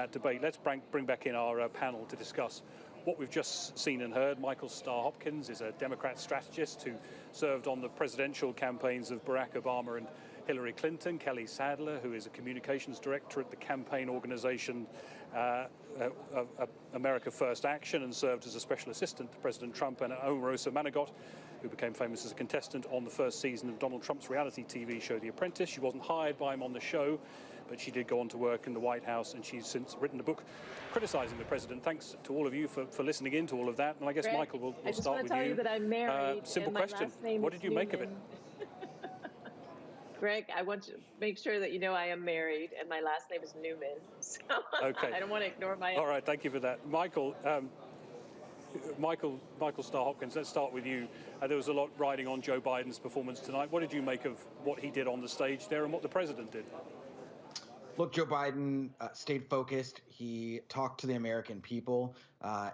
that debate. Let's bring back in our panel to discuss what we've just seen and heard. Michael Starr Hopkins is a Democrat strategist who served on the presidential campaigns of Barack Obama and Hillary Clinton. Kelly Sadler, who is a communications director at the campaign organization America First Action and served as a special assistant to President Trump, and Omarosa Manigault, who became famous as a contestant on the first season of Donald Trump's reality TV show, The Apprentice. She wasn't hired by him on the show, but she did go on to work in the White House, and she's since written a book criticizing the president. Thanks to all of you for listening in to all of that. And I guess, Greg, Michael, we'll start with you. I just want to tell you that I'm married. Simple question. What did you make of it? Greg, I want to make sure that you know I am married, and my last name is Newman. So okay. I don't want to ignore my... All right, thank you for that. Michael Starr Hopkins, let's start with you. There was a lot riding on Joe Biden's performance tonight. What did you make of what he did on the stage there and what the president did? Look, Joe Biden stayed focused. He talked to the American people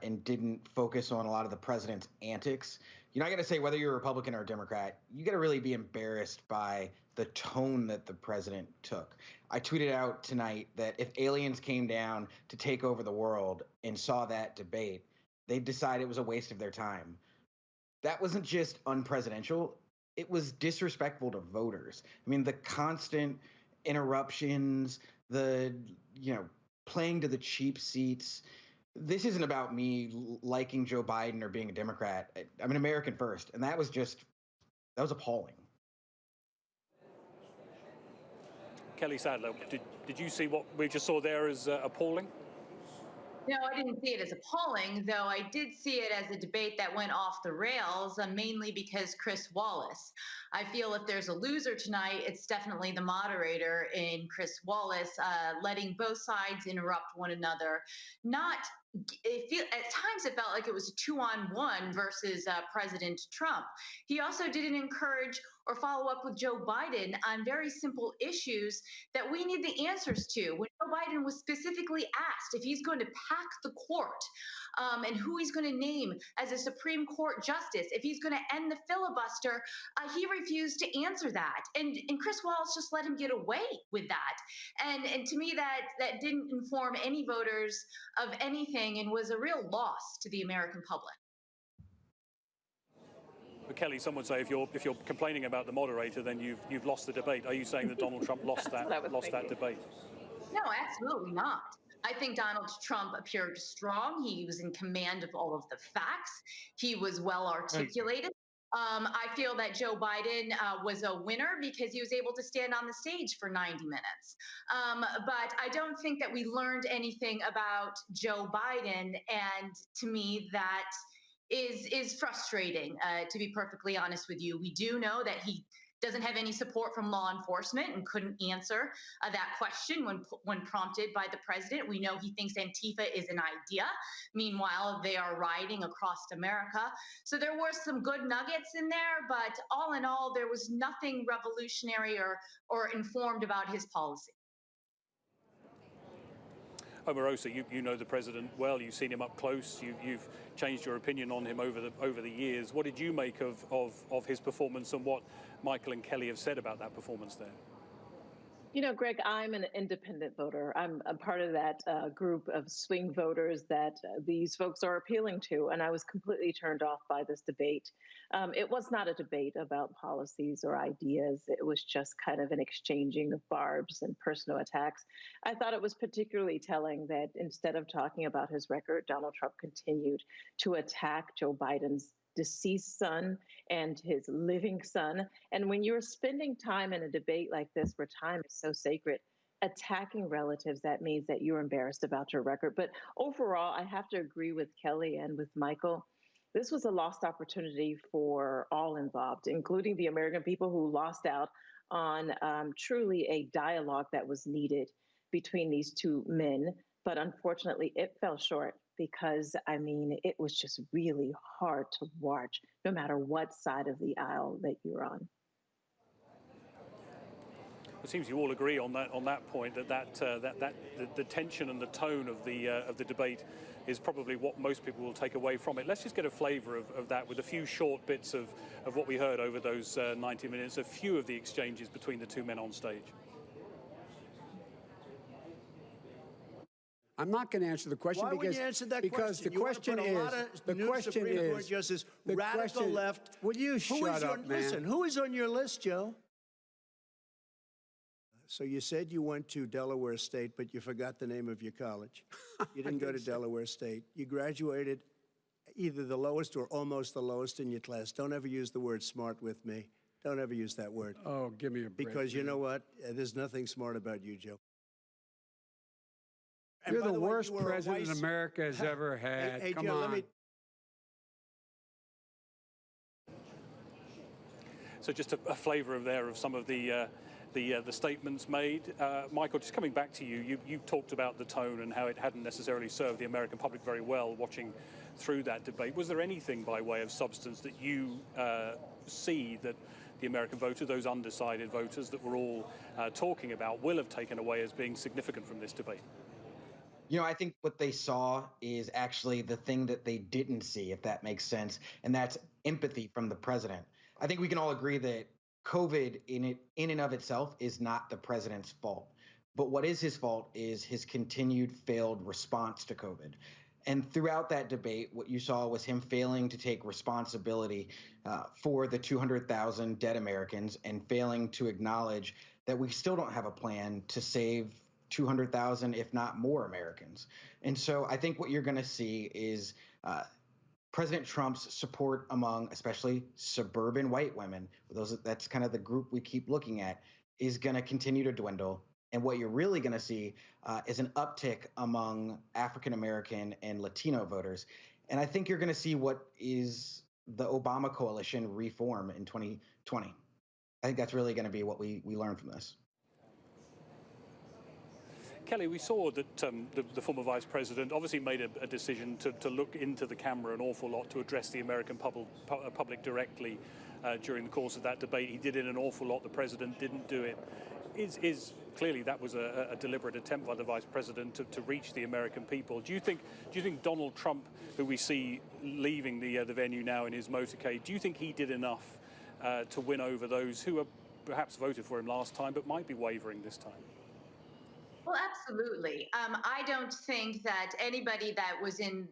and didn't focus on a lot of the president's antics. You know, I got to say, whether you're a Republican or a Democrat, you got to really be embarrassed by the tone that the president took. I tweeted out tonight that if aliens came down to take over the world and saw that debate, they'd decide it was a waste of their time. That wasn't just unpresidential. It was disrespectful to voters. I mean, the constant interruptions, the, playing to the cheap seats. This isn't about me liking Joe Biden or being a Democrat. I'm an American first. And that was appalling. Kelly Sadler, did you see what we just saw there as appalling? No, I didn't see it as appalling, though I did see it as a debate that went off the rails, mainly because Chris Wallace. I feel if there's a loser tonight, it's definitely the moderator in Chris Wallace, letting both sides interrupt one another. At times it felt like it was a 2-on-1 versus President Trump. He also didn't encourage or follow up with Joe Biden on very simple issues that we need the answers to. When Joe Biden was specifically asked if he's going to pack the court and who he's going to name as a Supreme Court justice, if he's going to end the filibuster, he refused to answer that. And Chris Wallace just let him get away with that. And to me, that didn't inform any voters of anything and was a real loss to the American public. But Kelly, some would say if you're complaining about the moderator, then you've lost the debate. Are you saying that Donald Trump lost that debate? No, absolutely not. I think Donald Trump appeared strong. He was in command of all of the facts. He was well articulated. I feel that Joe Biden was a winner because he was able to stand on the stage for 90 minutes. But I don't think that we learned anything about Joe Biden. And to me, that is frustrating, to be perfectly honest with you. We do know that he doesn't have any support from law enforcement and couldn't answer that question when prompted by the president. We know he thinks Antifa is an idea. Meanwhile, they are rioting across America. So there were some good nuggets in there, but all in all, there was nothing revolutionary or informed about his policy. Omarosa, you know the president well. You've seen him up close. You've changed your opinion on him over the years. What did you make of his performance and what Michael and Kelly have said about that performance there? You know, Greg, I'm an independent voter. I'm a part of that group of swing voters that these folks are appealing to, and I was completely turned off by this debate. It was not a debate about policies or ideas. It was just kind of an exchanging of barbs and personal attacks. I thought it was particularly telling that instead of talking about his record, Donald Trump continued to attack Joe Biden's deceased son and his living son. And when you're spending time in a debate like this, where time is so sacred, attacking relatives, that means that you're embarrassed about your record. But overall, I have to agree with Kelly and with Michael. This was a lost opportunity for all involved, including the American people who lost out on truly a dialogue that was needed between these two men. But unfortunately, it fell short because, I mean, it was just really hard to watch, no matter what side of the aisle that you're on. It seems you all agree on that point that the tension and the tone of the debate is probably what most people will take away from it. Let's just get a flavour of that with a few short bits of what we heard over those 90 minutes, a few of the exchanges between the two men on stage. I'm not going to answer the question. Why because, wouldn't you answer that because question? the question is, the question is, Justice, the radical question, left. Will you shut up, man? Listen, who is on your list, Joe? So you said you went to Delaware State, but you forgot the name of your college. You didn't go to Delaware State. You graduated either the lowest or almost the lowest in your class. Don't ever use the word smart with me. Don't ever use that word. Oh, give me a break. Because you know what? There's nothing smart about you, Joe. You're the worst president America has ever had. Hey, Come Joe, on. So just a flavour of some of the statements made. Michael, just coming back to you talked about the tone and how it hadn't necessarily served the American public very well watching through that debate. Was there anything by way of substance that you see that the American voter, those undecided voters that we're all talking about, will have taken away as being significant from this debate? You know, I think what they saw is actually the thing that they didn't see, if that makes sense, and that's empathy from the president. I think we can all agree that COVID in and of itself is not the president's fault. But what is his fault is his continued failed response to COVID. And throughout that debate, what you saw was him failing to take responsibility for the 200,000 dead Americans and failing to acknowledge that we still don't have a plan to save 200,000, if not more, Americans. And so I think what you're going to see is President Trump's support among especially suburban white women, that's kind of the group we keep looking at, is going to continue to dwindle. And what you're really going to see is an uptick among African-American and Latino voters. And I think you're going to see what is the Obama coalition reform in 2020. I think that's really going to be what we learn from this. Kelly, we saw that the former vice president obviously made a decision to look into the camera an awful lot to address the American public directly during the course of that debate. He did it an awful lot. The president didn't do it. Is clearly that was a deliberate attempt by the vice president to reach the American people. Do you think Donald Trump, who we see leaving the venue now in his motorcade, do you think he did enough to win over those who have perhaps voted for him last time but might be wavering this time? Well, absolutely. I don't think that anybody that was in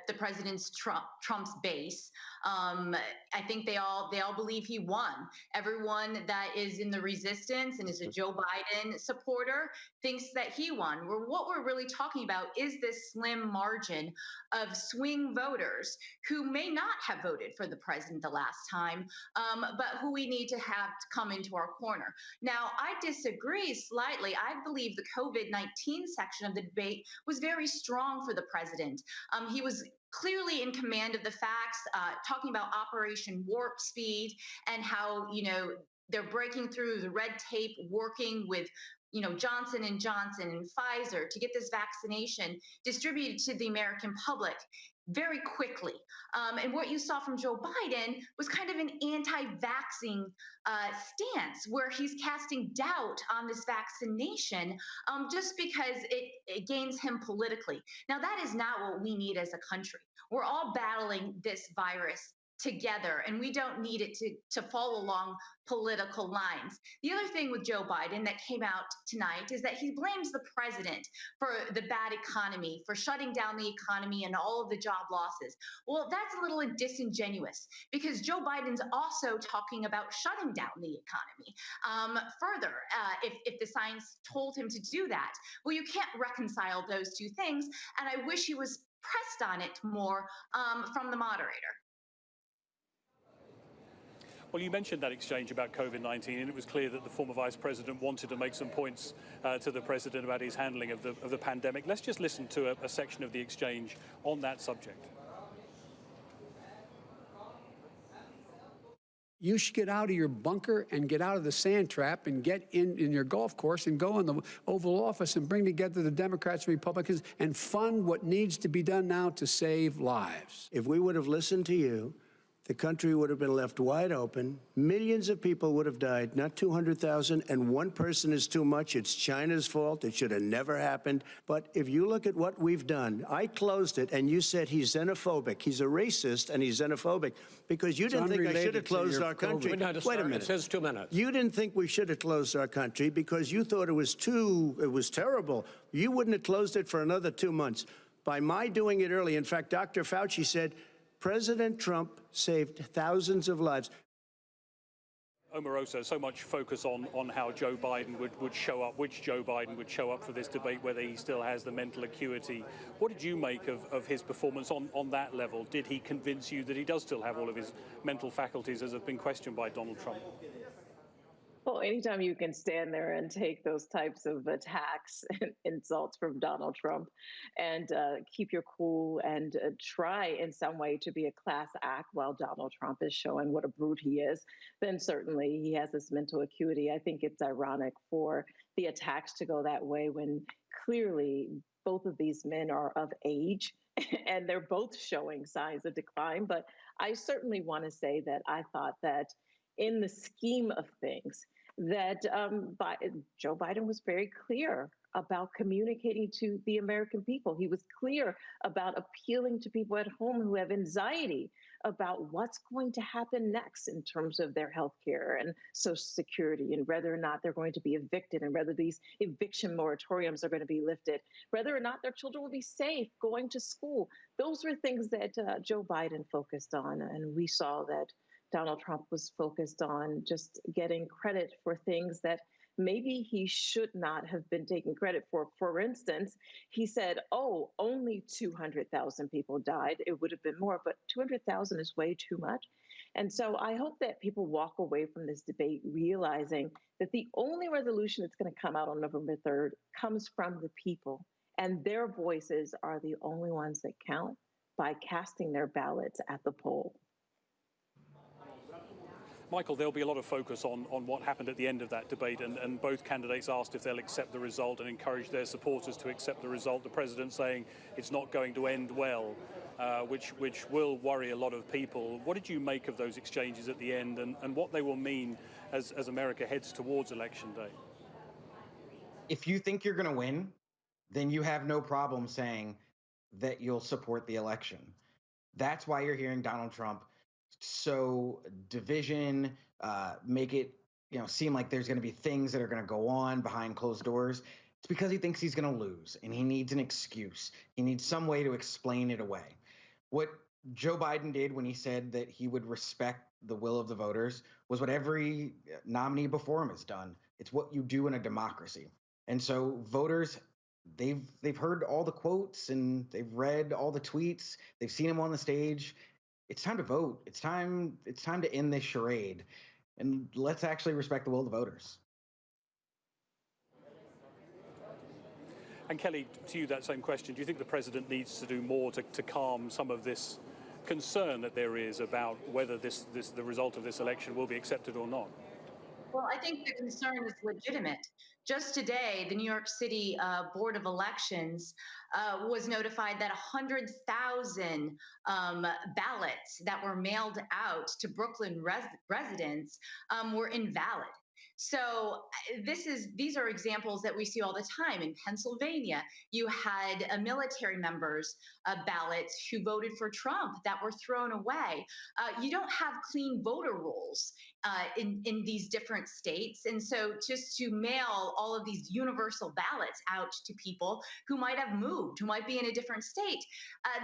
the president's Trump's base, I think they all believe he won. Everyone that is in the resistance and is a Joe Biden supporter thinks that he won. What we're really talking about is this slim margin of swing voters who may not have voted for the president the last time, but who we need to have to come into our corner. Now, I disagree slightly. I believe the COVID-19 section of the debate was very strong for the president. He was clearly in command of the facts, talking about Operation Warp Speed and how, they're breaking through the red tape, working with Johnson & Johnson and Pfizer to get this vaccination distributed to the American public very quickly. And what you saw from Joe Biden was kind of an anti-vaxxing stance where he's casting doubt on this vaccination just because it gains him politically. Now, that is not what we need as a country. We're all battling this virus together, and we don't need it to fall along political lines. The other thing with Joe Biden that came out tonight is that he blames the president for the bad economy, for shutting down the economy and all of the job losses. Well, that's a little disingenuous because Joe Biden's also talking about shutting down the economy. Further, if the science told him to do that, well, you can't reconcile those two things, and I wish he was pressed on it more from the moderator. Well, you mentioned that exchange about COVID-19, and it was clear that the former vice president wanted to make some points to the president about his handling of the pandemic. Let's just listen to a section of the exchange on that subject. You should get out of your bunker and get out of the sand trap and get in your golf course and go in the Oval Office and bring together the Democrats and Republicans and fund what needs to be done now to save lives. If we would have listened to you, the country would have been left wide open. Millions of people would have died, not 200,000. And one person is too much. It's China's fault. It should have never happened. But if you look at what we've done, I closed it, and you said he's xenophobic. He's a racist, and he's xenophobic because you didn't think I should have closed our country. Wait a minute. It says 2 minutes. You didn't think we should have closed our country because you thought it was terrible. You wouldn't have closed it for another 2 months. By my doing it early, in fact, Dr. Fauci said, President Trump saved thousands of lives. Omarosa, so much focus on how Joe Biden would show up, which Joe Biden would show up for this debate, whether he still has the mental acuity. What did you make of his performance on that level? Did he convince you that he does still have all of his mental faculties, as have been questioned by Donald Trump? Well, anytime you can stand there and take those types of attacks and insults from Donald Trump and keep your cool and try in some way to be a class act while Donald Trump is showing what a brute he is, then certainly he has this mental acuity. I think it's ironic for the attacks to go that way when clearly both of these men are of age and they're both showing signs of decline. But I certainly want to say that I thought that in the scheme of things, that Joe Biden was very clear about communicating to the American people. He was clear about appealing to people at home who have anxiety about what's going to happen next in terms of their health care and Social Security, and whether or not they're going to be evicted, and whether these eviction moratoriums are going to be lifted, whether or not their children will be safe going to school. Those were things that Joe Biden focused on, and we saw that Donald Trump was focused on just getting credit for things that maybe he should not have been taking credit for. For instance, he said, oh, only 200,000 people died. It would have been more, but 200,000 is way too much. And so I hope that people walk away from this debate realizing that the only resolution that's going to come out on November 3rd comes from the people, and their voices are the only ones that count by casting their ballots at the poll. Michael, there'll be a lot of focus on what happened at the end of that debate, and both candidates asked if they'll accept the result and encourage their supporters to accept the result. The president saying it's not going to end well, which will worry a lot of people. What did you make of those exchanges at the end, and what they will mean as America heads towards Election Day? If you think you're going to win, then you have no problem saying that you'll support the election. That's why you're hearing Donald Trump sow division, make it seem like there's going to be things that are going to go on behind closed doors. It's because he thinks he's going to lose, and he needs an excuse. He needs some way to explain it away. What Joe Biden did when he said that he would respect the will of the voters was what every nominee before him has done. It's what you do in a democracy. And so voters, they've heard all the quotes and they've read all the tweets. They've seen him on the stage. It's time to vote. It's time to end this charade, and let's actually respect the will of the voters. And Kelly, to you that same question, do you think the president needs to do more to calm some of this concern that there is about whether the result of this election will be accepted or not? Well, I think the concern is legitimate. Just today, the New York City Board of Elections was notified that 100,000 ballots that were mailed out to Brooklyn residents were invalid. So these are examples that we see all the time. In Pennsylvania, you had military members' ballots who voted for Trump that were thrown away. You don't have clean voter rolls in these different states. And so just to mail all of these universal ballots out to people who might have moved, who might be in a different state,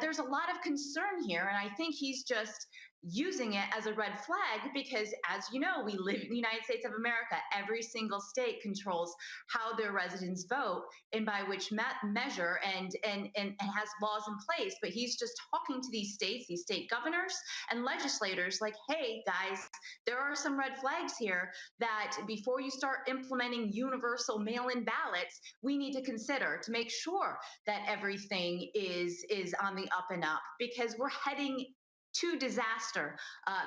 there's a lot of concern here. And I think he's just using it as a red flag because, as you know, we live in the United States of America. Every single state controls how their residents vote and by which measure and has laws in place. But he's just talking to these states, these state governors and legislators like, hey, guys, there are some red flags here that before you start implementing universal mail-in ballots, we need to consider to make sure that everything is on the up and up, because we're heading to disaster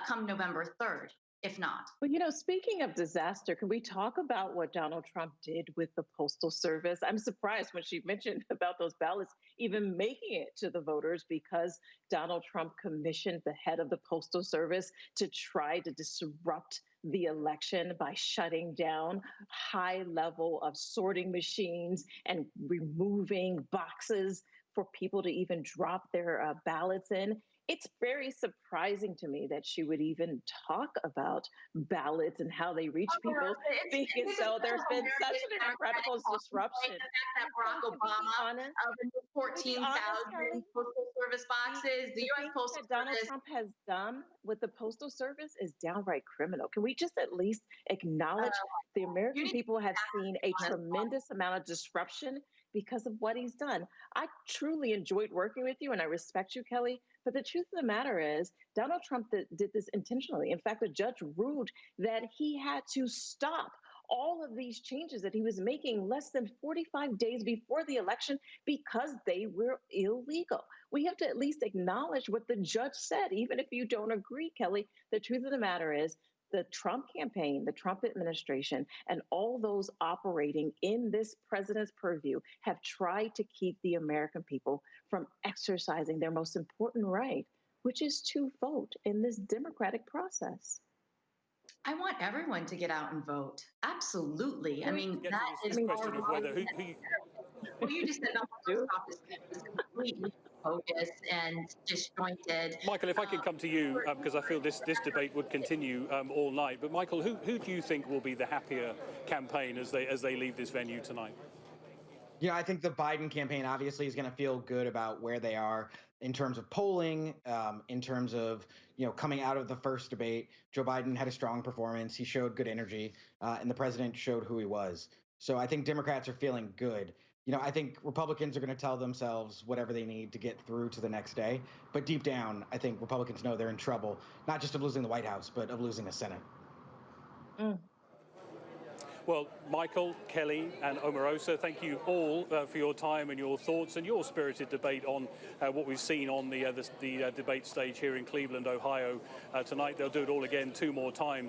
come November 3rd. if not. Well, speaking of disaster, can we talk about what Donald Trump did with the Postal Service? I'm surprised when she mentioned about those ballots even making it to the voters, because Donald Trump commissioned the head of the Postal Service to try to disrupt the election by shutting down high level of sorting machines and removing boxes for people to even drop their ballots in. It's very surprising to me that she would even talk about ballots and how they reach people. So there's been such an incredible disruption. The fact that Barack Obama removed 14,000 Postal Service boxes, the U.S. Postal Service. Donald Trump has done with the Postal Service is downright criminal. Can we just at least acknowledge the American people have seen a tremendous amount of disruption because of what he's done? I truly enjoyed working with you, and I respect you, Kelly. But the truth of the matter is, Donald Trump did this intentionally. In fact, the judge ruled that he had to stop all of these changes that he was making less than 45 days before the election because they were illegal. We have to at least acknowledge what the judge said, even if you don't agree, Kelly. The truth of the matter is, the Trump campaign, the Trump administration, and all those operating in this president's purview have tried to keep the American people from exercising their most important right, which is to vote in this democratic process. I want everyone to get out and vote. Absolutely. I mean, that is question of whether well, you just said the post office is completely focused and disjointed. Michael, if I could come to you, because I feel this debate would continue all night. But Michael, who do you think will be the happier campaign as they leave this venue tonight? Yeah, I think the Biden campaign obviously is going to feel good about where they are in terms of polling, in terms of, coming out of the first debate. Joe Biden had a strong performance. He showed good energy, and the president showed who he was. So I think Democrats are feeling good. I think Republicans are going to tell themselves whatever they need to get through to the next day. But deep down, I think Republicans know they're in trouble, not just of losing the White House, but of losing the Senate. Well, Michael, Kelly, and Omarosa, thank you all for your time and your thoughts and your spirited debate on what we've seen on the debate stage here in Cleveland, Ohio tonight. They'll do it all again 2 more times.